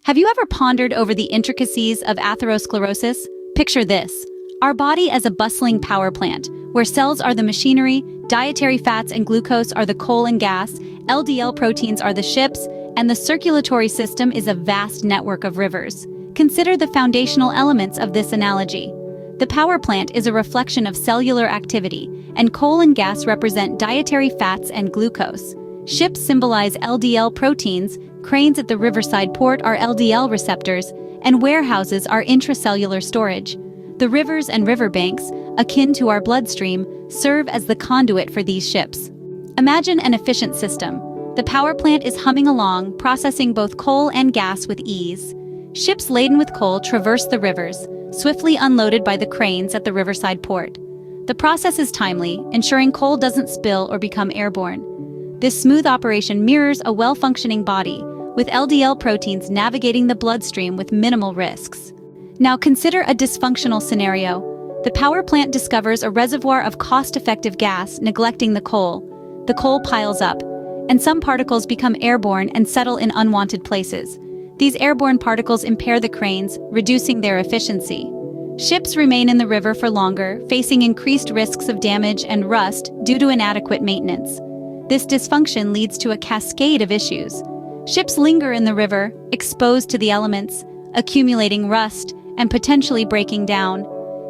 Have you ever pondered over the intricacies of atherosclerosis? Picture this: our body as a bustling power plant, where cells are the machinery, dietary fats and glucose are the coal and gas, LDL proteins are the ships, and the circulatory system is a vast network of rivers. Consider the foundational elements of this analogy. The power plant is a reflection of cellular activity, and coal and gas represent dietary fats and glucose. Ships symbolize LDL proteins, cranes at the riverside port are LDL receptors, and warehouses are intracellular storage. The rivers and riverbanks, akin to our bloodstream, serve as the conduit for these ships. Imagine an efficient system. The power plant is humming along, processing both coal and gas with ease. Ships laden with coal traverse the rivers, swiftly unloaded by the cranes at the riverside port. The process is timely, ensuring coal doesn't spill or become airborne. This smooth operation mirrors a well-functioning body, with LDL proteins navigating the bloodstream with minimal risks. Now consider a dysfunctional scenario. The power plant discovers a reservoir of cost-effective gas, neglecting the coal. The coal piles up, and some particles become airborne and settle in unwanted places. These airborne particles impair the cranes, reducing their efficiency. Ships remain in the river for longer, facing increased risks of damage and rust due to inadequate maintenance. This dysfunction leads to a cascade of issues. Ships linger in the river, exposed to the elements, accumulating rust and potentially breaking down.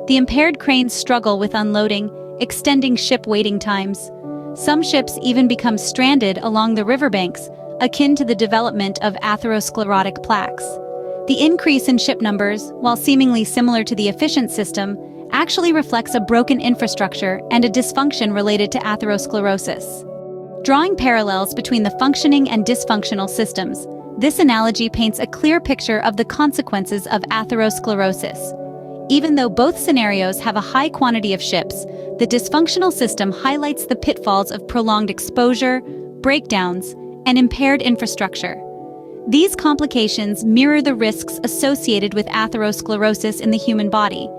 The impaired cranes struggle with unloading, extending ship waiting times. Some ships even become stranded along the riverbanks, akin to the development of atherosclerotic plaques. The increase in ship numbers, while seemingly similar to the efficient system, actually reflects a broken infrastructure and a dysfunction related to atherosclerosis. Drawing parallels between the functioning and dysfunctional systems, this analogy paints a clear picture of the consequences of atherosclerosis. Even though both scenarios have a high quantity of ships, the dysfunctional system highlights the pitfalls of prolonged exposure, breakdowns, and impaired infrastructure. These complications mirror the risks associated with atherosclerosis in the human body,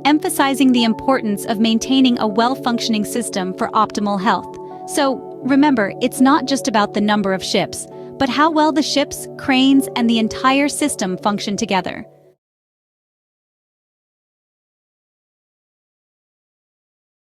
emphasizing the importance of maintaining a well-functioning system for optimal health. So, remember, it's not just about the number of ships, but how well the ships, cranes, and the entire system function together.